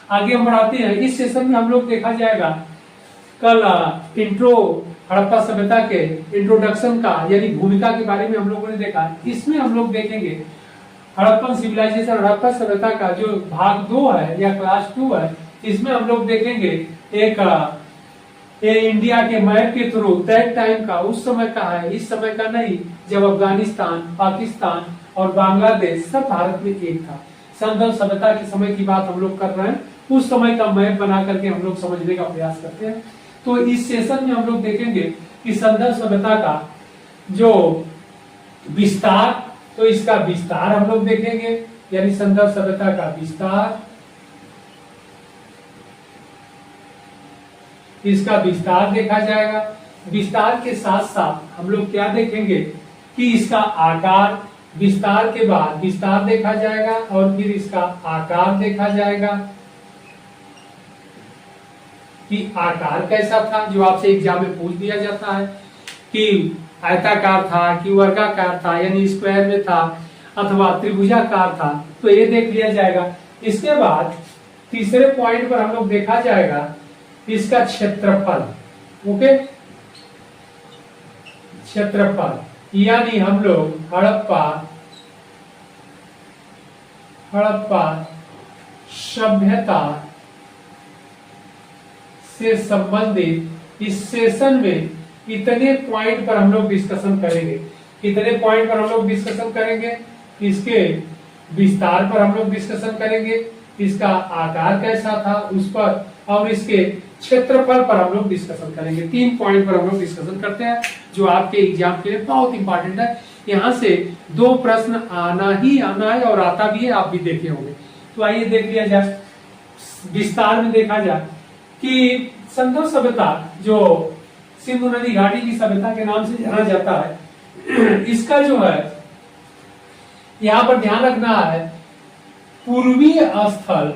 आगे हम बढ़ाते हैं। इस सेशन में हम लोग देखा जाएगा कल इंट्रो हड़प्पा सभ्यता के इंट्रोडक्शन का यानी भूमिका के बारे में हम लोगों ने देखा। इसमें हम लोग देखेंगे हड़प्पन सिविलाइजेशन हड़प्पा सभ्यता का जो भाग 2 है या क्लास 2 है, इसमें हम लोग देखेंगे एक इंडिया के मैप के थ्रू दैट टाइम का, उस समय का है, इस समय का नहीं, जब अफगानिस्तान, पाकिस्तान और बांग्लादेश सब भारत में एक था। संदर्भ सभ्यता के समय की बात हम लोग कर रहे हैं, उस समय का मैप बना करके हम लोग समझने का प्रयास करते हैं। तो इस सेशन में हम लोग देखेंगे कि संदर्भ सभ्यता का जो विस्तार, तो इसका विस्तार हम लोग देखेंगे, यानी संदर्भ सभ्यता का विस्तार, इसका विस्तार देखा जाएगा। विस्तार के साथ साथ हम लोग क्या देखेंगे कि इसका आकार, विस्तार के बाद विस्तार देखा जाएगा और फिर इसका आकार देखा जाएगा कि आकार कैसा था, जो आपसे एग्जाम में पूछ दिया जाता है कि आयताकार था कि वर्गाकार था, यानी स्क्वायर में था अथवा त्रिभुजाकार था, तो ये देख लिया जाएगा। इसके बाद तीसरे पॉइंट पर हम लोग देखा जाएगा इसका क्षेत्रफल। ओके, क्षेत्रफल यानी हम लोग हड़प्पा सभ्यता से संबंधित इस सेशन में इतने पॉइंट पर हम लोग डिस्कशन करेंगे। कितने पॉइंट पर हम लोग डिस्कशन करेंगे? इसके विस्तार पर हम लोग डिस्कशन करेंगे, इसका आकार कैसा था उस पर, और इसके क्षेत्रफल पर हम लोग डिस्कशन करेंगे। 3 पॉइंट पर हम लोग डिस्कशन करते हैं जो आपके एग्जाम के लिए बहुत इंपॉर्टेंट है। यहाँ से 2 प्रश्न आना ही आना है और आता भी है, आप भी देखे होंगे। तो आइए देख लिया जाए। विस्तार में देखा जाए कि संदर्भ सभ्यता जो सिंधु नदी घाटी की सभ्यता के नाम से जाना जाता है, इसका जो है यहाँ पर ध्यान रखना है, पूर्वी स्थल,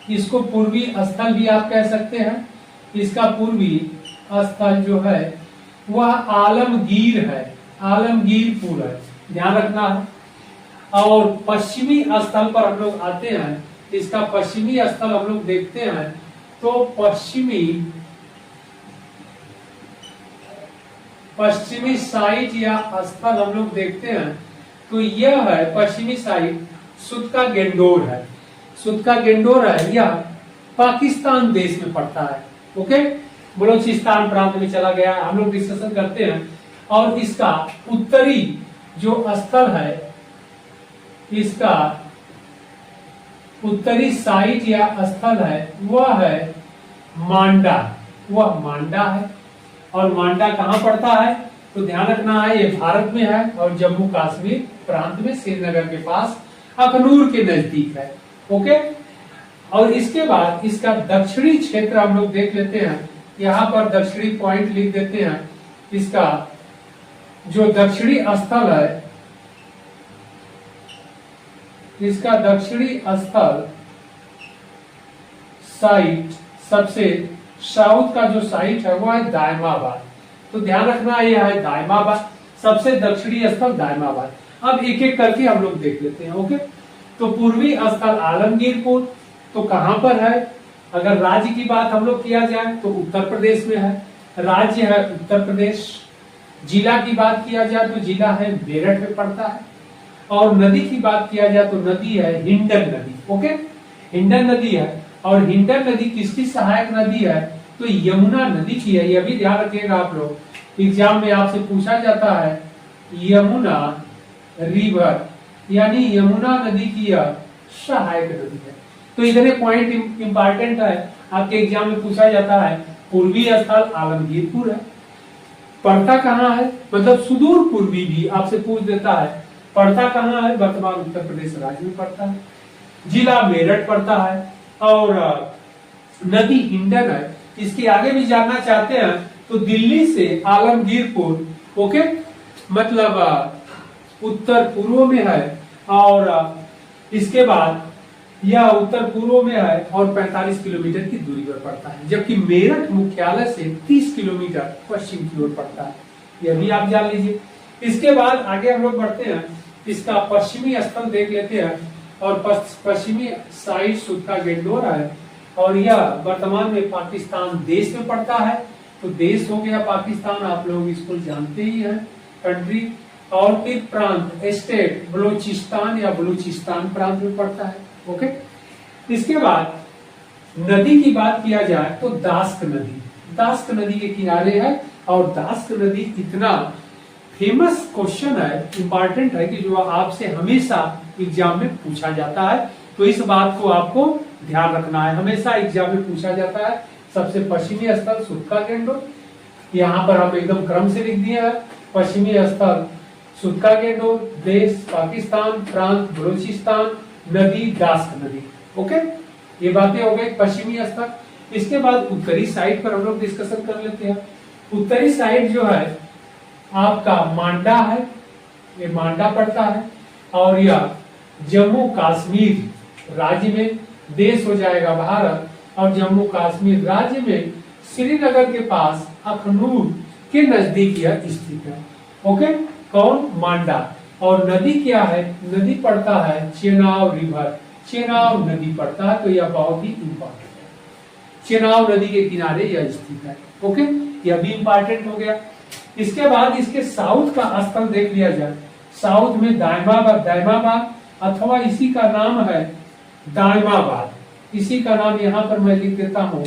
इसको पूर्वी स्थल भी आप कह सकते हैं। इसका पूर्वी स्थल जो है वह आलमगीर है, आलमगीरपुर है, ध्यान रखना है। और पश्चिमी स्थल पर हम लोग आते हैं, इसका पश्चिमी स्थल हम लोग देखते हैं, तो पश्चिमी साइड या स्थल हम लोग देखते हैं, तो यह है पश्चिमी साइड सुतका गेंडोर है। सुतका गेंडोर है, यह पाकिस्तान देश में पड़ता है। ओके, बलोचिस्तान प्रांत में चला गया, हम लोग डिस्कशन करते हैं। और इसका उत्तरी जो स्थल है, इसका उत्तरी साइट या स्थल है वह है मांडा, वह मांडा है। और मांडा कहाँ पड़ता है? तो ध्यान रखना है, ये भारत में है और जम्मू कश्मीर प्रांत में, श्रीनगर के पास, अखनूर के नजदीक है। ओके, और इसके बाद इसका दक्षिणी क्षेत्र हम लोग देख लेते हैं। यहाँ पर दक्षिणी पॉइंट लिख देते हैं। इसका जो दक्षिणी स्थल है, इसका दक्षिणी स्थल साइट, सबसे साउथ का जो साइट है वो है दायमाबाद। तो ध्यान रखना यह है दायमाबाद, सबसे दक्षिणी स्थल दायमाबाद। अब एक एक करके हम लोग देख लेते हैं। ओके, तो पूर्वी स्थल आलमगीरपुर, तो कहां पर है? अगर राज्य की बात हम लोग किया जाए तो उत्तर प्रदेश में है, राज्य है उत्तर प्रदेश। जिला की बात किया जाए तो जिला है मेरठ में पड़ता है। और नदी की बात किया जाए तो नदी है हिंडन नदी। ओके, हिंडन नदी है। और हिंडन नदी किसकी सहायक नदी है? तो यमुना नदी की है। यह भी ध्यान रखिएगा आप लोग, एग्जाम में आपसे पूछा जाता है यमुना रिवर, यानी यमुना नदी की यह सहायक नदी है। तो इतने पॉइंट इंपॉर्टेंट है, आपके एग्जाम में पूछा जाता है। पूर्वी स्थल आलमगीरपुर है, पड़ता कहाँ है? मतलब सुदूर पूर्वी भी आपसे पूछ देता है, पड़ता कहाँ है? वर्तमान उत्तर प्रदेश राज्य में पड़ता है। जिला मेरठ पड़ता है और नदी हिंडन है। इसके आगे भी जानना चाहते हैं तो दिल्ली से आलमगीरपुर, ओके, मतलब उत्तर पूर्व में है। और इसके बाद यह उत्तर पूर्व में है और 45 किलोमीटर की दूरी पर पड़ता है, जबकि मेरठ मुख्यालय से 30 किलोमीटर पश्चिम की ओर पड़ता है। यह भी आप जान लीजिए। इसके बाद आगे हम लोग बढ़ते हैं, इसका पश्चिमी स्थल देख लेते हैं। और पश्चिमी साइड सुतका गेंडोर है और यह वर्तमान में पाकिस्तान देश में पड़ता है। तो देश हो गया पाकिस्तान, आप लोग इसको जानते ही हैं, कंट्री। और फिर प्रांत, स्टेट, बलूचिस्तान या बलूचिस्तान प्रांत में पड़ता है। ओके, इसके बाद नदी की बात किया जाए तो दास्क नदी, दास्क नदी के किनारे है। और दास्क नदी इतना फेमस क्वेश्चन है, इंपॉर्टेंट है, कि जो आपसे हमेशा एग्जाम में पूछा जाता है। तो इस बात को आपको ध्यान रखना है, हमेशा एग्जाम में पूछा जाता है। सबसे पश्चिमी स्थल सुत्का गेंडो, यहाँ पर हम एकदम क्रम से लिख दिए हैं। पश्चिमी स्थल सुत्का गेंडो, देश पाकिस्तान, प्रांत बलूचिस्तान, नदी दास्क नदी। ओके, ये बातें हो गई पश्चिमी स्थल। इसके बाद उत्तरी साइड पर हम लोग डिस्कशन कर लेते हैं। उत्तरी साइड जो है आपका मांडा है, ये मांडा पड़ता है। और यह जम्मू कश्मीर राज्य में, देश हो जाएगा भारत, और जम्मू कश्मीर राज्य में श्रीनगर के पास अखनूर के नजदीक यह स्थित है। ओके, कौन? मांडा। और नदी क्या है? नदी पड़ता है चेनाब रिवर, चेनाब नदी पड़ता है। तो यह बहुत ही इंपॉर्टेंट है, चेनाब नदी के किनारे यह स्थित है। ओके, यह भी इंपॉर्टेंट हो गया। इसके बाद इसके साउथ का स्थल देख लिया जाए। साउथ में दायमाबाद, दायमाबाद अथवा इसी का नाम है दायमाबाद, इसी का नाम यहाँ पर मैं लिख देता हूं,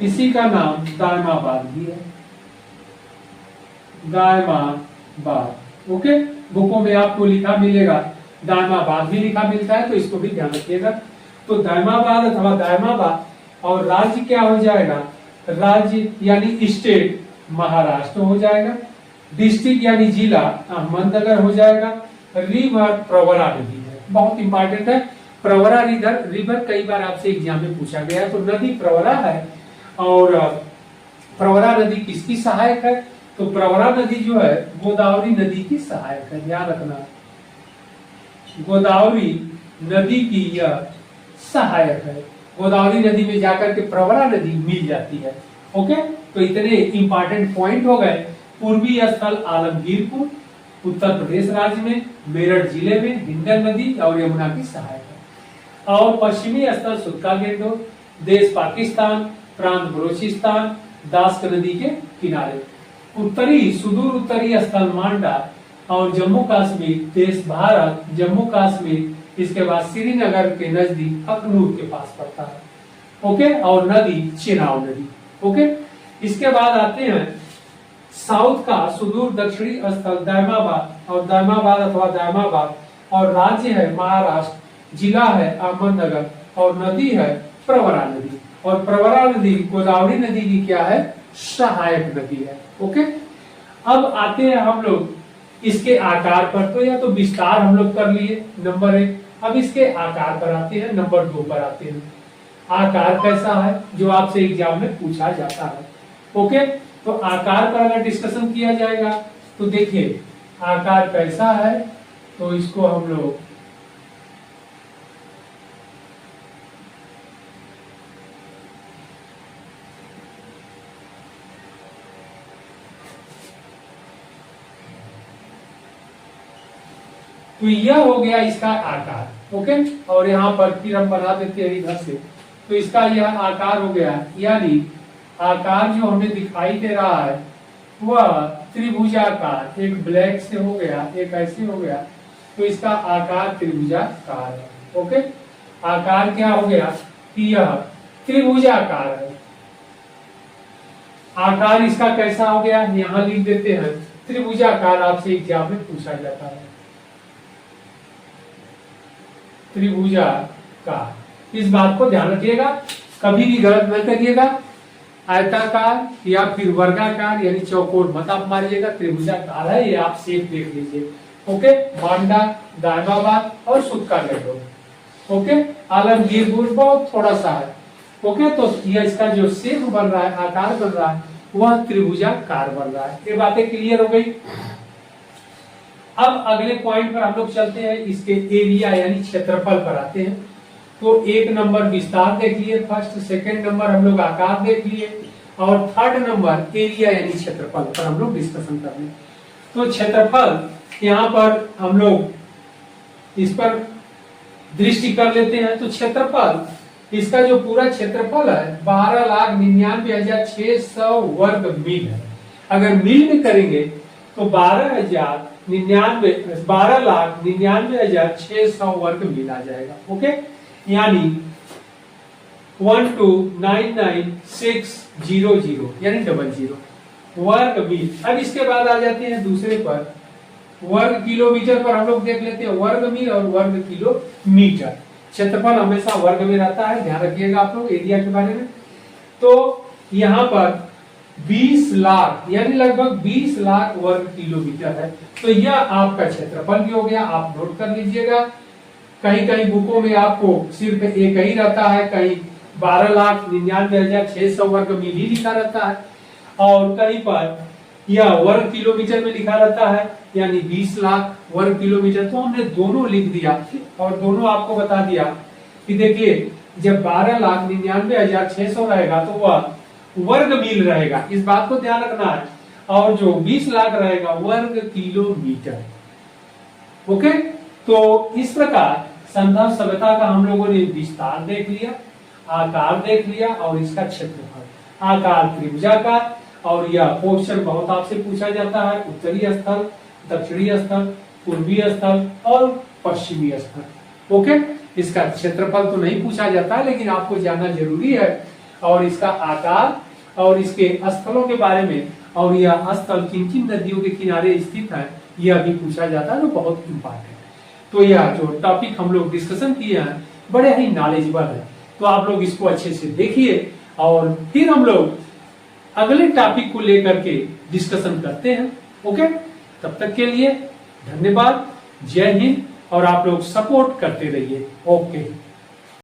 इसी का नाम दायमाबाद भी है, दायमाबाद। ओके, बुकों में आपको लिखा मिलेगा, दायमाबाद भी लिखा मिलता है, तो इसको भी ध्यान रखिएगा। तो दायमाबाद अथवा दायमाबाद। और राज्य क्या हो जाएगा? राज्य यानी स्टेट महाराष्ट्र हो जाएगा। डिस्ट्रिक्ट यानी जिला अहमदनगर हो जाएगा। रिवर प्रवरा नदी है, बहुत इंपॉर्टेंट है। प्रवरा रिवर कई बार आपसे एग्जाम में पूछा गया है। तो नदी प्रवरा है। और प्रवरा नदी किसकी सहायक है? तो प्रवरा नदी जो है गोदावरी नदी की सहायक है, ध्यान रखना, गोदावरी नदी की यह सहायक है। गोदावरी नदी में जाकर के प्रवरा नदी मिल जाती है। ओके, तो इतने इंपॉर्टेंट पॉइंट हो गए। पूर्वी स्थल आलमगीरपुर उत्तर प्रदेश राज्य में, मेरठ जिले में हिंडन नदी और यमुना की सहायक है। और पश्चिमी स्थल सुत्का गेंडो, देश पाकिस्तान, प्रांत बलूचिस्तान, दास्क नदी के किनारे। उत्तरी सुदूर उत्तरी स्थल मांडा और जम्मू कश्मीर, देश भारत, जम्मू कश्मीर, इसके बाद श्रीनगर के नजदीक अखनूर के पास पड़ता है। ओके, और नदी चेनाब नदी। ओके, इसके बाद आते हैं साउथ का सुदूर दक्षिणी स्थल दायमाबाद, और दायमाबाद अथवा दायमाबाद, और राज्य है महाराष्ट्र, जिला है अहमदनगर, और नदी है प्रवरा नदी। और प्रवरा नदी गोदावरी नदी की क्या है? सहायक नदी है। ओके, अब आते हैं हम लोग इसके आकार पर। तो या तो विस्तार हम लोग कर लिए नंबर 1। अब इसके आकार पर आते हैं, नंबर 2 पर आते हैं। आकार कैसा है, जो आपसे एग्जाम में पूछा जाता है। ओके, तो आकार पर अगर डिस्कशन किया जाएगा तो देखिए आकार कैसा है। तो इसको हम लोग तो यह हो गया इसका आकार। ओके, और यहाँ पर फिर हम बना देते हैं इधर से। तो इसका यह आकार हो गया, यानी आकार जो हमें दिखाई दे रहा है वह त्रिभुजाकार, एक ब्लैक से हो गया, एक ऐसे हो गया। तो इसका आकार त्रिभुजाकार है। ओके, आकार क्या हो गया कि यह त्रिभुजाकार है। आकार इसका कैसा हो गया, यहाँ लिख देते हैं त्रिभुजाकार। आपसे एग्जाम में पूछा जाता है त्रिभुजाकार। इस बात को ध्यान रखिएगा, कभी भी गलत न करिएगा। आयताकार या फिर वर्गाकार यानी चौकोर मत आप मारिएगा, त्रिभुजाकार है ये आप सेफ देख लीजिए। ओके, मांडा, दायमाबाद और सुत्का गेंडो। ओके, आलमगीरपुर बहुत थोड़ा सा है। ओके, तो यह इसका जो शेप बन रहा है, आकार बन रहा है, वह त्रिभुजाकार बन रहा है। ये बातें क्लियर हो गई। अब अगले पॉइंट पर हम लोग चलते हैं, इसके एरिया यानी क्षेत्रफल पर आते हैं। तो 1 नंबर विस्तार देख लिए फर्स्ट, सेकंड नंबर हम लोग आकार देख लिए, और थर्ड नंबर एरिया यानी क्षेत्रफल पर हम लोग डिस्कशन कर रहे हैं। तो क्षेत्रफल यहाँ पर हम लोग इस पर दृष्टि कर लेते हैं। तो क्षेत्रफल इसका जो पूरा क्षेत्रफल है 12,99,600 वर्ग मील है। अगर मील में करेंगे तो 12,99,600 वर्ग मील आ जाएगा। ओके, यानी 1299600 यानी 00 वर्ग मील। अब इसके बाद आ जाते हैं दूसरे पर, वर्ग किलोमीटर पर हम लोग देख लेते हैं वर्ग मील और वर्ग किलोमीटर। क्षेत्रफल हमेशा वर्ग में रहता है, ध्यान रखिएगा आप लोग एरिया के बारे में। तो यहाँ पर 20 लाख यानी लगभग 20 लाख वर्ग किलोमीटर है। तो यह आपका क्षेत्रफल भी हो गया, आप नोट कर लीजिएगा। कहीं कहीं बुकों में आपको सिर्फ एक ही रहता है, कहीं 12,99,600 वर्ग मील ही लिखा रहता है, और कहीं पर यह वर्ग किलोमीटर में लिखा रहता है, यानी 20 लाख वर्ग किलोमीटर। तो हमने दोनों लिख दिया और दोनों आपको बता दिया कि देखिए जब 12,99,600 रहेगा तो वह वर्ग मील रहेगा, इस बात को ध्यान रखना है, और जो 20 लाख रहेगा वर्ग किलोमीटर। ओके, तो इस प्रकार संदर्भ सभ्यता का हम लोगों ने विस्तार देख लिया, आकार देख लिया और इसका क्षेत्रफल। आकार त्रिभुजाकार, और यह क्वेश्चन बहुत आपसे पूछा जाता है, उत्तरी स्थल, दक्षिणी स्थल, पूर्वी स्थल और पश्चिमी स्थल। ओके, इसका क्षेत्रफल तो नहीं पूछा जाता है लेकिन आपको जानना जरूरी है, और इसका आकार और इसके स्थलों के बारे में, और यह स्थल किन किन नदियों के किनारे स्थित है यह भी पूछा जाता है, तो बहुत इंपॉर्टेंट है। तो यह जो टॉपिक हम लोग डिस्कशन किए हैं बड़े ही नॉलेजेबल है, तो आप लोग इसको अच्छे से देखिए, और फिर हम लोग अगले टॉपिक को लेकर के डिस्कशन करते हैं। ओके, तब तक के लिए धन्यवाद, जय हिंद, और आप लोग सपोर्ट करते रहिए। ओके।